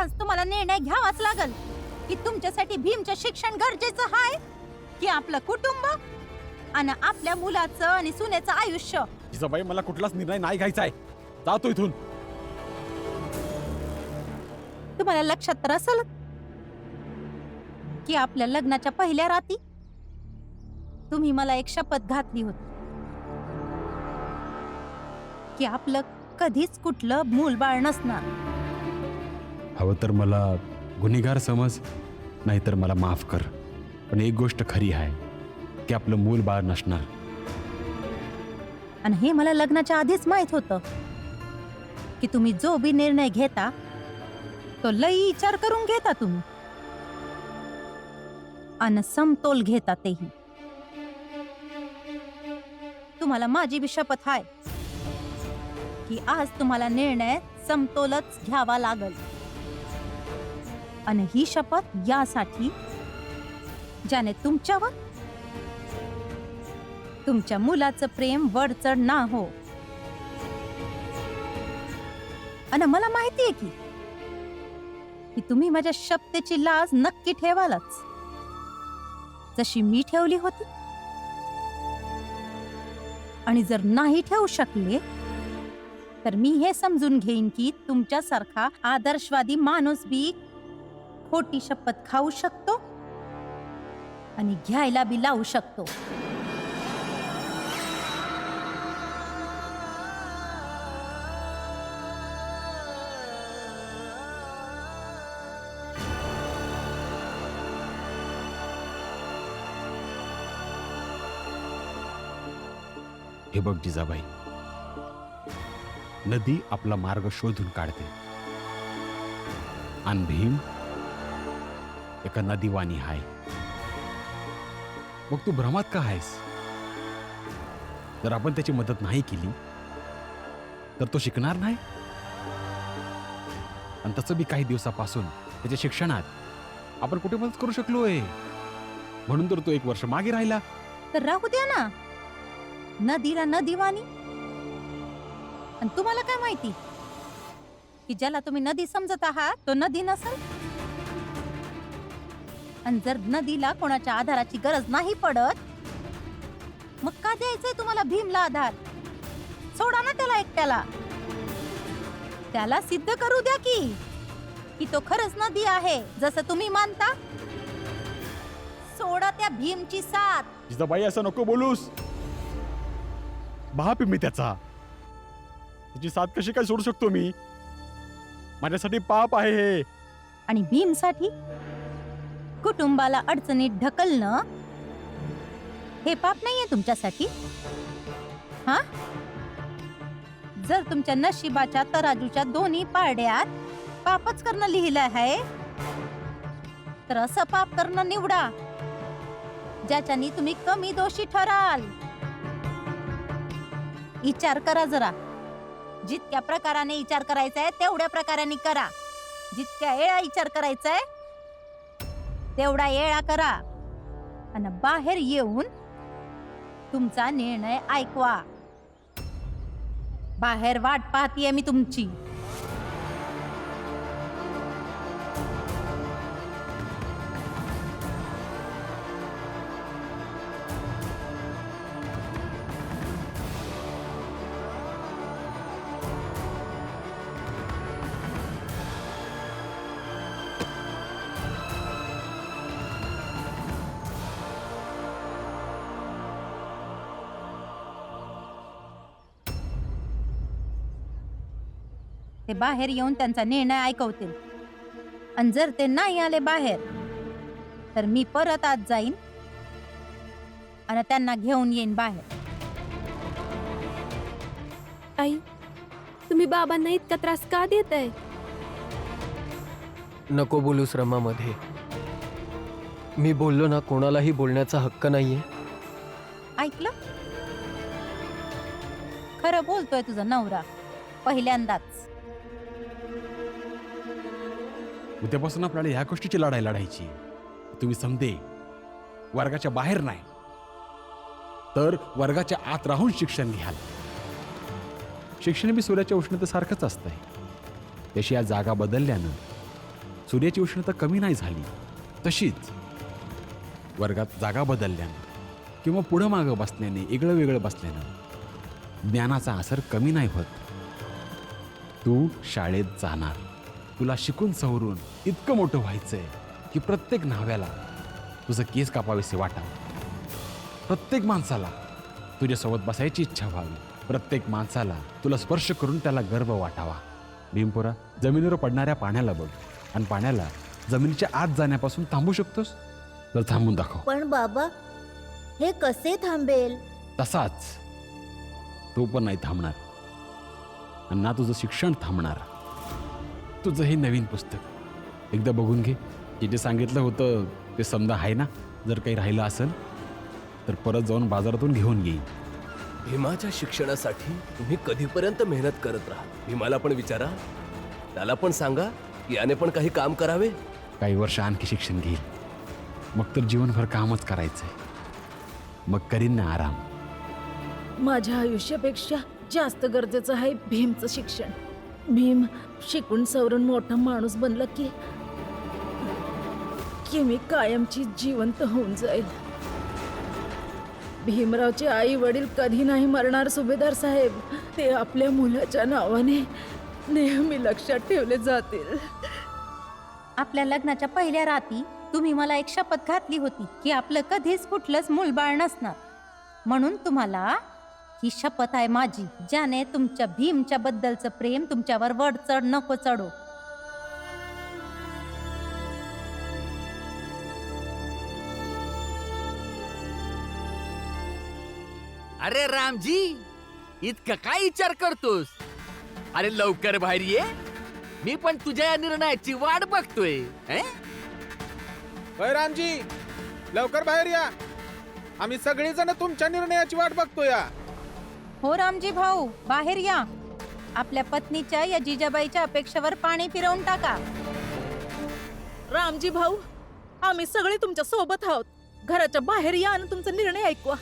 आज तुम्हाला निर्णय घ्यावाच लागल की तुमच्यासाठी भीमचं शिक्षण गरजेचं आहे की आपलं कुटुंब आणि आपल्या मुलाचं आणि सुनेचं आयुष्य. जिजाबाई, मला कुठलाच निर्णय नाही घ्यायचा आहे. जातो इथून. तुम्हाला लक्षात तर असेल की आपल्या लग्नाच्या पहिल्या रात्री तुम्ही मला एक शपथ घातली होती की आपलं कधीच कुठलं मूलबाळ नसणार. हवं तर मला गुन्हेगार समज, नाहीतर मला माफ कर, पण एक गोष्ट खरी आहे की आपलं मूल बाळ नसणार. आणि हे मला लग्नाच्या आधीच माहित होतं की तुम्ही जो बी निर्णय घेता तो लई विचार करून घेता तुम्ही आणि समतोल घेता. तेही तुम्हाला माझी बी शपथ आहे की आज तुम्हाला निर्णय समतोलच घ्यावा लागल. आणि ही शपथ यासाठी ज्याने तुमच्यावर तुमच्या मुलाचं प्रेम वरचढ ना हो. आणि मला माहिती आहे की तुम्ही माझ्या शपथेची लाज नक्की ठेवालच, जशी मी ठेवली होती. आणि जर नाही ठेवू शकले तर मी हे समजून घेईन की तुमच्यासारखा आदर्शवादी माणूस बी खोटी शपथ खाऊ शकतो आणि घ्यायला बी लावू शकतो. हे बघ जिजाबाई, नदी आपला मार्ग शोधून काढते आणि भीम एका नदीवाणी आहे. मग तू भ्रमात का आहेस? जर आपण त्याची मदत नाही केली तर तो शिकणार नाही. आणि तसं बी काही दिवसापासून त्याच्या शिक्षणात आपण कुठे मदत करू शकलोय, म्हणून तर तो 1 वर्ष मागे राहिला. तर राहू द्या ना, नदीला नदीवाणी. आणि तुम्हाला काय माहिती की ज्याला तुम्ही नदी समजत आहात तो नदी नसेल. आणि जर नदीला कोणाच्या आधाराची गरज नाही पडत मग का द्यायचंय तुम्हाला भीमला आधार? सोडा ना त्याला एकट्याला. त्याला सिद्ध करू द्या की तो खरंच नदी आहे जसं तुम्ही मानता. सोडा त्या भीमची साथ. जिजाबाई, असं नको बोलूस. बाप आहे मी त्याचा. त्याची साथ कशी काय सोडू शकतो मी? माझ्यासाठी पाप आहे हे. आणि भीमसाठी कुटुंबाला अडचणीत ढकलणं हे पाप नाहीये तुमच्यासाठी? हा, जर तुमच्या नशिबाच्या तराजूच्या दोन्ही पारड्यात पापच करणं लिहिलं आहे तर असं पाप करणं निवडा ज्याच्यानी तुम्ही कमी दोषी ठराल. विचार करा जरा. जितक्या प्रकाराने विचार करायचा आहे तेवढ्या प्रकाराने करा. जितक्या वेळा विचार करायचा आहे तेवढा वेळा करा. आणि बाहेर येऊन तुमचा निर्णय ऐकवा. बाहेर वाट पाहतीये मी तुमची. ते बाहेर येऊन त्यांचा निर्णय ऐकवतील. आणि जर ते नाही आले बाहेर तर मी परत आत जाईन आणि त्यांना घेऊन येईन बाहेर. आई, तुम्ही बाबांना इतका त्रास का देताय? नको बोलूस रमामध्ये. मी बोललो ना, कोणालाही बोलण्याचा हक्क नाहीये. ऐकलं? खरं बोलतोय तुझा नवरा पहिल्यांदाच. उद्यापासून आपल्याला ह्या गोष्टीची लढाई लढायची. तुम्ही समजे वर्गाच्या बाहेर नाही तर वर्गाच्या आत राहून शिक्षण घ्याल. शिक्षण बी सूर्याच्या उष्णतेसारखंच असतंय. त्याशी या जागा बदलल्यानं सूर्याची उष्णता कमी नाही झाली, तशीच वर्गात जागा बदलल्यानं किंवा पुढं मागं बसल्याने, इकडं वेगळं बसल्यानं ज्ञानाचा असर कमी नाही होत. तू शाळेत जाणार, तुला शिकून सवरून इतकं मोठं व्हायचंय की प्रत्येक न्हाव्याला तुझं केस कापावेसे वाटावं, प्रत्येक माणसाला तुझ्यासोबत बसायची इच्छा व्हावी, प्रत्येक माणसाला तुला स्पर्श करून त्याला गर्व वाटावा. भीमपुरा, जमिनीवर पडणाऱ्या पाण्याला बघ आणि पाण्याला जमिनीच्या आत जाण्यापासून थांबू शकतोस? तर थांबून दाखव. पण बाबा, हे कसे थांबेल? तसाच तो पण नाही थांबणार आणि ना तुझं शिक्षण थांबणार. तुझं हे नवीन पुस्तक एकदा बघून घे. जे सांगितलं होतं ते समजा आहे ना? जर काही राहिलं असेल तर परत जाऊन बाजारातून घेऊन येईल. भीमाच्या शिक्षणासाठी तुम्ही कधीपर्यंत मेहनत करत राहा? भीमाला पण विचारा, त्याला पण सांगा की याने पण काही काम करावे. काही वर्ष आणखी शिक्षण घेईल, मग तर जीवनभर कामच करायचंय. मग करीन ना आराम. माझ्या आयुष्यापेक्षा जास्त गरजेचं आहे भीमचं शिक्षण. भीम शिकून सवरून मोठा माणूस बनला की मी कायमची जिवंत होऊन जाईल. भीमरावचे आई वडील कधी नाही मरणार सुभेदार साहेब. ते आपल्या मुलाच्या नावाने नेहमी लक्षात ठेवले जातील. आपल्या लग्नाच्या पहिल्या रात्री तुम्ही मला एक शपथ घातली होती की आपलं कधीच कुठलंच मूलबाळ नसणार. म्हणून तुम्हाला ही शपथ आहे माझी, ज्याने तुमच्या भीमच्या बद्दलचं प्रेम तुमच्यावर वड चढ नको चढो. अरे रामजी, इतका काय विचार करतोस? अरे लवकर बाहेर ये, मी पण तुझ्या या निर्णयाची वाट बघतोय. होय रामजी, लवकर बाहेर या. आम्ही सगळेजण तुमच्या निर्णयाची वाट बघतोय. हो रामजी भाऊ, बाहेर या. आपल्या पत्नीच्या या जिजाबाईच्या अपेक्षेवर पाणी फिरवून टाका. रामजी भाऊ, आम्ही सगळे तुमच्या सोबत आहोत. घराच्या बाहेर या आणि तुमचा निर्णय ऐकवा.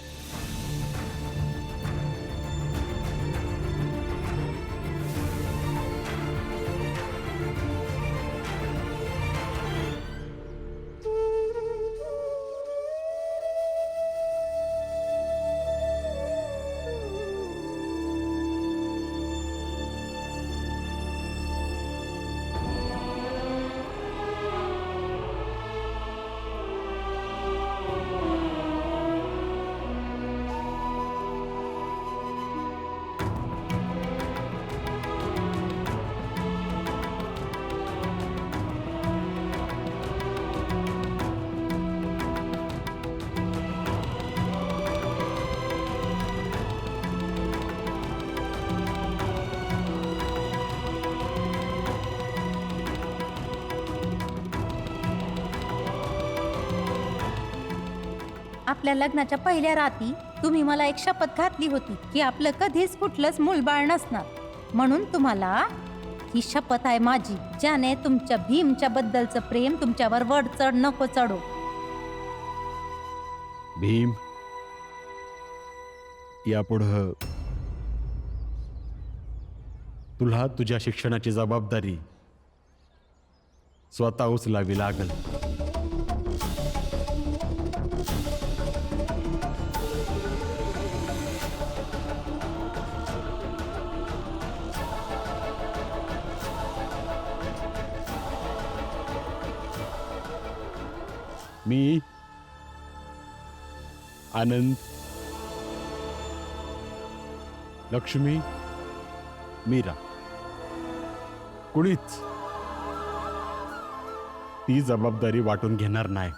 आपल्या लग्नाच्या पहिल्या रात्री तुम्ही मला एक शपथ घातली होती की आपलं कधीच कुठलंच मूलबाळ नसणार. म्हणून तुम्हाला ही शपथ आहे माझी, ज्याने तुमच्या भीमच्या बद्दलचं प्रेम तुमच्यावर वड चढ नको चढो. भीम, यापुढं तुला तुझ्या शिक्षणाची जबाबदारी स्वतः उचलावी लागल. मी आनंद, लक्ष्मी, मीरा कुणीच ती जबाबदारी वाटून घेणार नाही.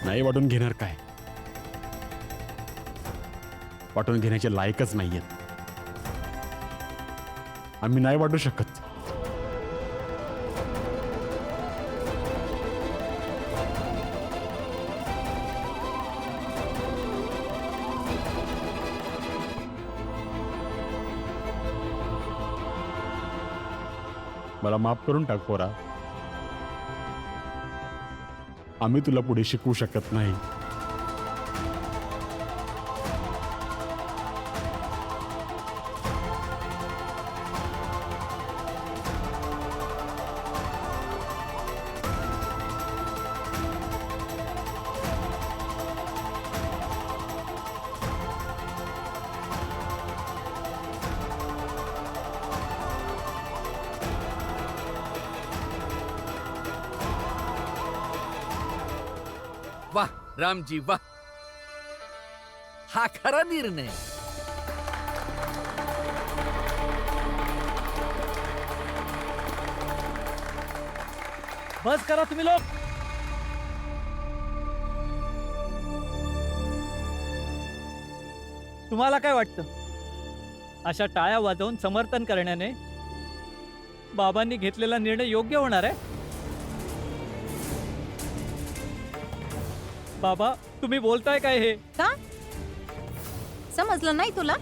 नाही वाटून घेणार काय? वाटून घेण्याचे लायकच नाहीयेत. आम्ही नाही वाटू शकत. मला माफ करून टाक पोरा. आम्ही तुला पुढे शिकवू शकत नाही. वाह रामजी वाह, हा खरा निर्णय. बस करा तुम्ही लोक. तुम्हाला काय वाटतं, अशा टाळ्या वाजवून समर्थन करण्याने बाबांनी घेतलेला निर्णय योग्य होणार आहे? बाबा, तुम्ही बोलताय काय हे? का समजलं नाही तुला?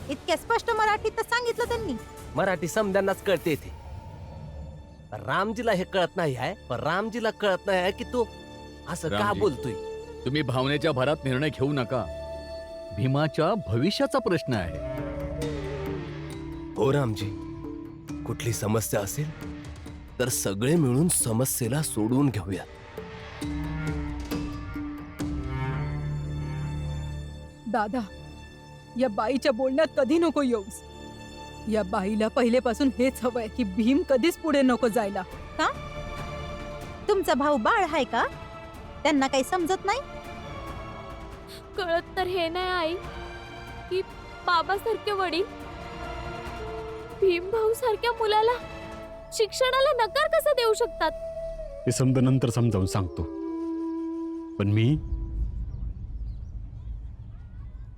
इतक्या स्पष्ट मराठीत तर सांगितलं त्यांनी. मराठी समद्यांनाच कळते ते. रामजीला हे कळत नाही आहे, पण रामजीला कळत नाही आहे की तो असं का रामजी. बोलतोय. तुम्ही भावनेच्या भरात निर्णय घेऊ नका. भीमाच्या भविष्याचा प्रश्न आहे. हो रामजी, कुठली समस्या असेल तर सगळे मिळून समस्येला सोडवून घेऊयात. दादा, या बाईच्या बोलण्यात कधी नको येऊस. या बाईला पहिलेपासून हेच हवंय की भीम कधीच पुढे नको जायला. का तुमचा भाऊ बाळ आहे का? त्यांना काही समजत नाही? कळत तर हे नाही आई की बाबासारखे वडील भीम भाऊ सारख्या मुलाला शिक्षणाला नकार कसा देऊ शकतात? ते समजा नंतर समजावून सांगतो. पण मी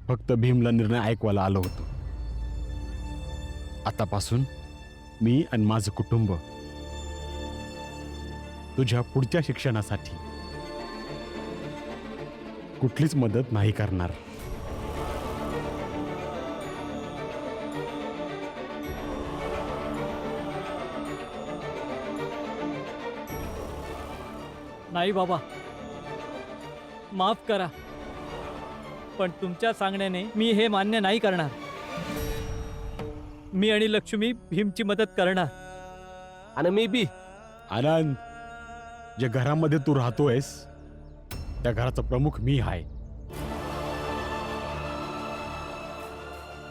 फक्त भीमला निर्णय ऐकवायला आलो होतो. आतापासून मी आणि माझं कुटुंब तुझ्या पुढच्या शिक्षणासाठी कुठलीच मदत नाही करणार. नाही बाबा, माफ करा, पण तुमच्या सांगण्याने मी हे मान्य नाही करणार. मी आणि लक्ष्मी भीमची मदत करणार. आणि मी बी. आनंद, ज्या घरामध्ये तू राहतोयस त्या घराचा प्रमुख मी आहे.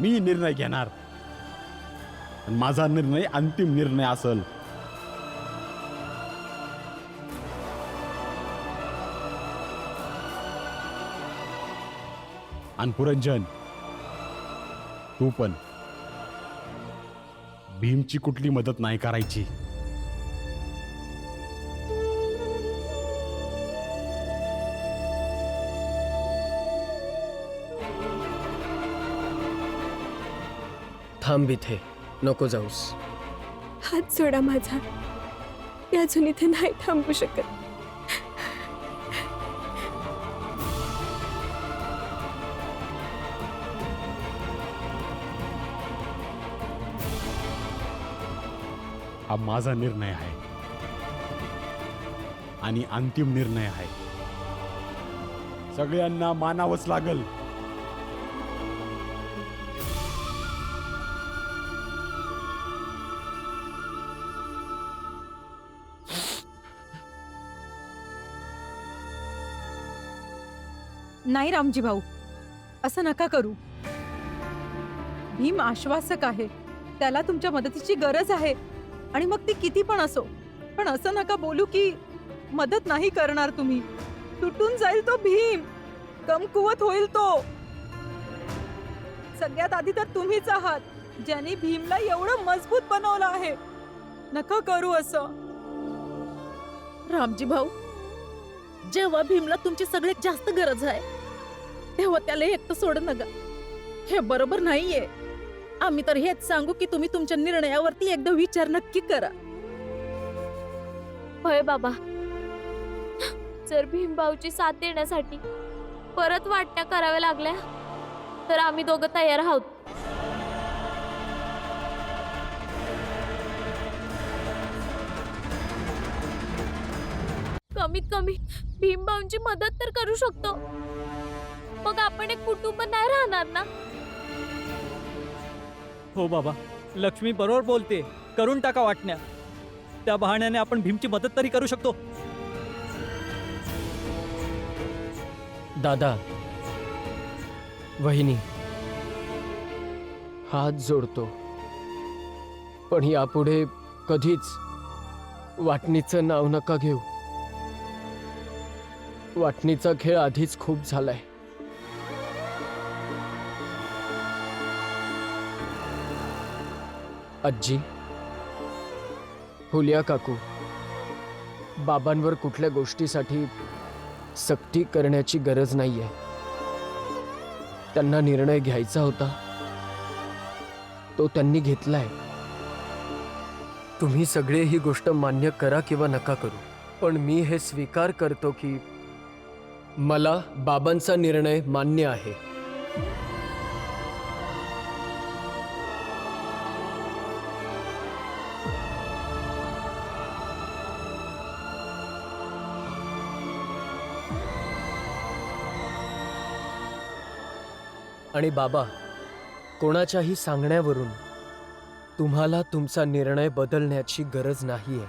मी निर्णय घेणार आणि माझा निर्णय अंतिम निर्णय असेल. आणि पुरंजन, तू पण भीमची कुठली मदत नाही करायची. थांब इथे, नको जाऊस. हात सोडा माझा. मी अजून इथे नाही थांबू शकत. हा माझा निर्णय आहे आणि अंतिम निर्णय आहे. सगळ्यांना मानावंच लागल. नाही रामजी भाऊ, असं नका करू. भीम आश्वासक आहे, त्याला तुमच्या मदतीची गरज आहे. आणि मग ती किती पण असो, पण असं नका बोलू की मदत नाही करणार तुम्ही. तुटून जाईल तो भीम, कमकुवत होईल तो. सगळ्यात आधी तर तुम्हीच आहात ज्यांनी भीमला एवढं मजबूत बनवलं आहे. नका करू असं. रामजी भाऊ, जेव्हा भीमला तुमची सगळ्यात जास्त गरज आहे तेव्हा त्याला एकटं सोड नका. हे बरोबर नाहीये. आम्ही तर हेच सांगू की तुम्ही तुमच्या निर्णयावरती एकदा विचार नक्की करा. होय बाबा, जर भीमभाऊची साथ देण्यासाठी परत वाटण्या कराव्या लागल्या तर आम्ही दोघं तयार आहोत. कमीत कमी भीमभाऊंची मदत तर करू शकतो. मग आपण एक कुटुंब नाही राहणार ना. हो बाबा, लक्ष्मी बरोबर बोलते. करून टाका वाटण्या. त्या बहाण्याने आपण भीमची मदत तरी करू शकतो. दादा, वहिनी, हात जोडतो, पण यापुढे कधीच वाटणीचं नाव नका घेऊ. वाटणीचा खेळ आधीच खूप झालाय. आजी, फुलिया काकू, बाबांवर कुठल्या गोष्टीसाठी सक्ती करण्याची गरज नाहीये. त्यांना निर्णय घ्यायचा होता, तो त्यांनी घेतलाय. तुम्ही सगळे ही गोष्ट मान्य करा किंवा नका करू, पण मी हे स्वीकार करतो की मला बाबांचा निर्णय मान्य आहे. आणि बाबा, कोणाच्याही सांगण्यावरून तुम्हाला तुमचा निर्णय बदलण्याची गरज नाहीये.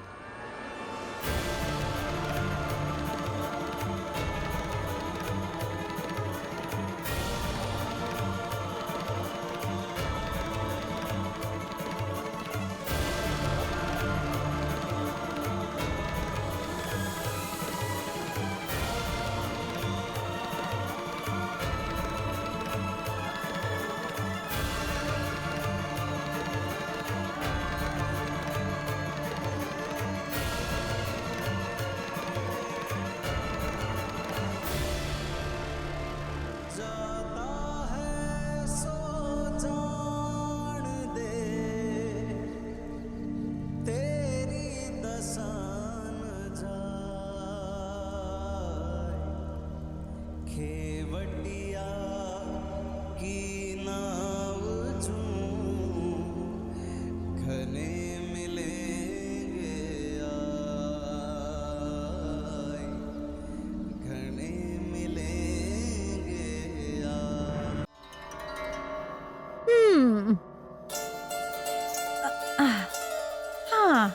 हा.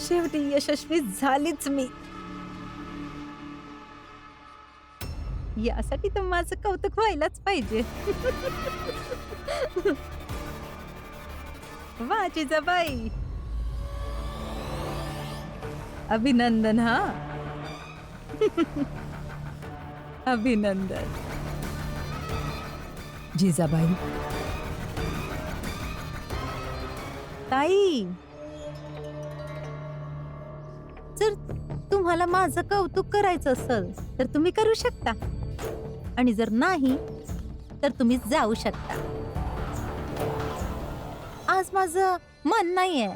शेवटी यशस्वी झालीच मी. यासाठी तर माझं कौतुक व्हायलाच पाहिजे. वा जिजाबाई, अभिनंदन. हा, अभिनंदन. जिजाबाई, ताई, जर तुम्हाला माझं कौतुक करायचं असेल तर तुम्ही करू शकता, आणि जर नाही तर तुम्ही जाऊ शकता. आज माझं मन नाहीये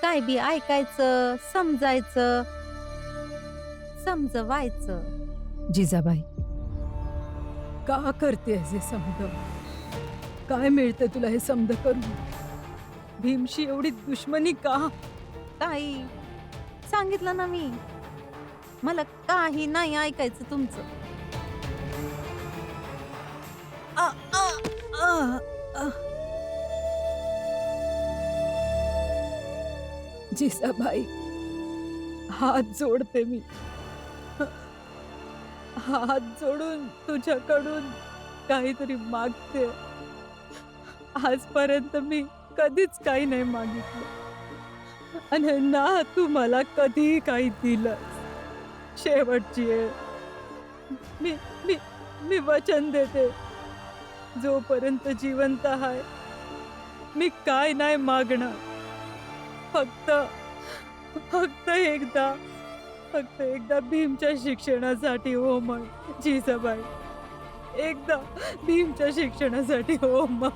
काय बी ऐकायचं, समजायचं, समजवायचं. जिजाबाई, का करतेस हे समज? काय मिळतं तुला हे समज करून? भीमशी एवढी दुश्मनी का? ताई, सांगितलं ना मी, मला काही नाही ऐकायचं तुमचं. आ, आ, आ, आ. जिजाबाई, हात जोडते मी. हात जोडून तुझ्याकडून काहीतरी मागते. आजपर्यंत मी कधीच काही नाही मागितलं, आणि ना तू मला कधीही काही दिलं. शेवटची आहे. मी मी मी वचन देते, जोपर्यंत जिवंत आहे मी काय नाही मागणार. फक्त एकदा भीमच्या शिक्षणासाठी हो म्हण जिजाबाई. एकदा भीमच्या शिक्षणासाठी हो म्हण.